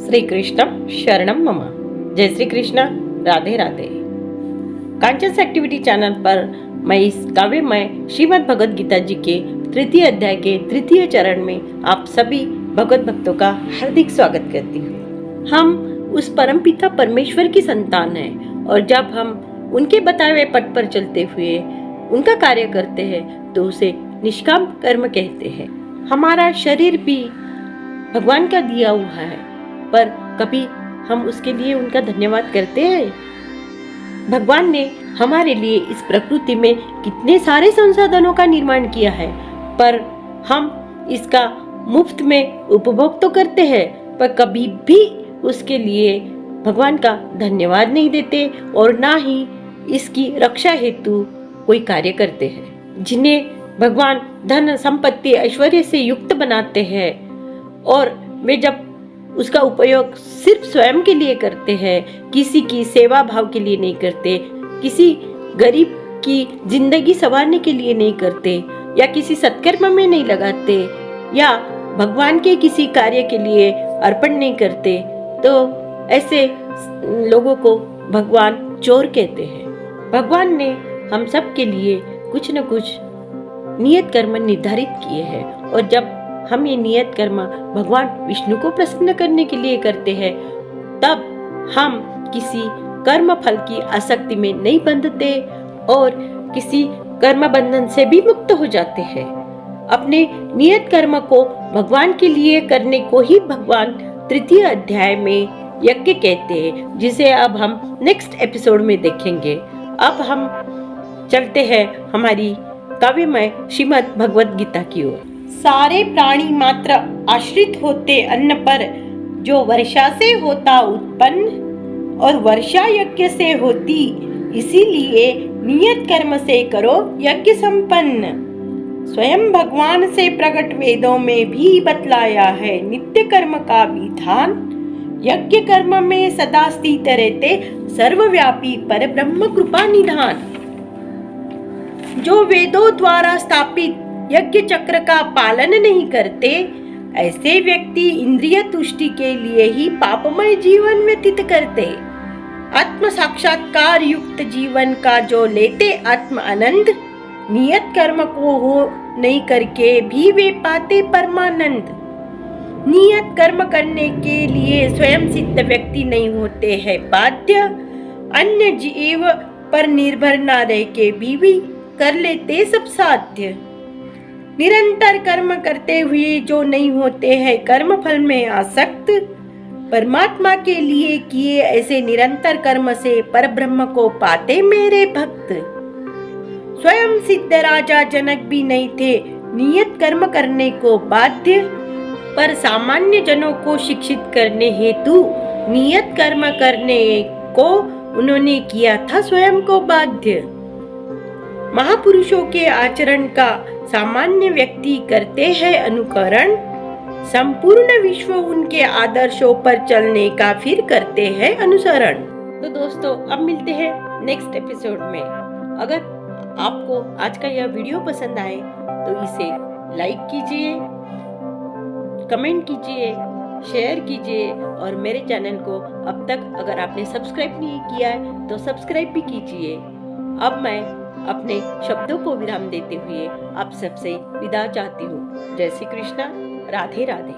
श्री कृष्ण शरणम मम। जय श्री कृष्ण, राधे राधे। कांचन एक्टिविटी चैनल पर मैं इस काव्यमय श्रीमद् भगवद गीता जी के तृतीय अध्याय के तृतीय चरण में आप सभी भगवत भक्तों का हार्दिक स्वागत करती हूँ। हम उस परमपिता परमेश्वर की संतान हैं और जब हम उनके बताए हुए पथ पर चलते हुए उनका कार्य करते हैं तो उसे निष्काम कर्म कहते हैं। हमारा शरीर भी भगवान का दिया हुआ है, पर कभी हम उसके लिए उनका धन्यवाद करते हैं? भगवान ने हमारे लिए इस प्रकृति में कितने सारे संसाधनों का निर्माण किया है, पर हम इसका मुफ्त में उपभोग तो करते हैं, पर कभी भी उसके लिए भगवान का धन्यवाद नहीं देते और ना ही इसकी रक्षा हेतु कोई कार्य करते हैं। जिन्हें भगवान धन संपत्ति ऐश्वर्य से युक्त बनाते हैं और वे जब उसका उपयोग सिर्फ स्वयं के लिए करते हैं, किसी की सेवा भाव के लिए नहीं करते, किसी गरीब की जिंदगी संवारने के लिए नहीं करते, या किसी सत्कर्म में नहीं लगाते, या भगवान के किसी कार्य के लिए अर्पण नहीं करते, तो ऐसे लोगों को भगवान चोर कहते हैं। भगवान ने हम सब के लिए कुछ न कुछ नियत कर्म निर्धारित किए हैं और जब हम ये नियत कर्म भगवान विष्णु को प्रसन्न करने के लिए करते हैं, तब हम किसी कर्म फल की आसक्ति में नहीं बंधते और किसी कर्म बंधन से भी मुक्त हो जाते हैं। अपने नियत कर्म को भगवान के लिए करने को ही भगवान तृतीय अध्याय में यज्ञ कहते हैं, जिसे अब हम नेक्स्ट एपिसोड में देखेंगे। अब हम चलते हैं हमारी काव्यमय श्रीमद् भगवद गीता की ओर। सारे प्राणी मात्र आश्रित होते अन्न पर, जो वर्षा से होता उत्पन्न और वर्षा यज्ञ से होती, इसीलिए नियत कर्म से करो यज्ञ संपन्न। स्वयं भगवान से प्रकट वेदों में भी बतलाया है नित्य कर्म का विधान। यज्ञ कर्म में सदा स्थित रहते सर्वव्यापी पर ब्रह्म कृपा निधान। जो वेदों द्वारा स्थापित यज्ञ चक्र का पालन नहीं करते, ऐसे व्यक्ति इंद्रिय तुष्टि के लिए ही पापमय जीवन व्यतीत करते। आत्म साक्षात्कार युक्त जीवन का जो लेते आत्म आनंद, नियत कर्म को हो नहीं करके भी वे पाते परमानंद। नियत कर्म करने के लिए स्वयं सिद्ध व्यक्ति नहीं होते हैं बाध्य, अन्य जीव पर निर्भर न रह के भी कर लेते सब साध्य। निरंतर कर्म करते हुए जो नहीं होते हैं कर्म फल में आसक्त, परमात्मा के लिए किए ऐसे निरंतर कर्म से परब्रह्म को पाते मेरे भक्त। स्वयं सिद्ध राजा जनक भी नहीं थे नियत कर्म करने को बाध्य, पर सामान्य जनों को शिक्षित करने हेतु नियत कर्म करने को उन्होंने किया था स्वयं को बाध्य। महापुरुषों के आचरण का सामान्य व्यक्ति करते हैं अनुकरण, संपूर्ण विश्व उनके आदर्शों पर चलने का फिर करते हैं अनुसरण। तो दोस्तों, अब मिलते हैं नेक्स्ट एपिसोड में। अगर आपको आज का यह वीडियो पसंद आए तो इसे लाइक कीजिए, कमेंट कीजिए, शेयर कीजिए और मेरे चैनल को अब तक अगर आपने सब्सक्राइब नहीं किया है तो सब्सक्राइब भी कीजिए। अब मैं अपने शब्दों को विराम देते हुए आप सबसे विदा चाहती हूँ। जय श्री कृष्ण, राधे राधे।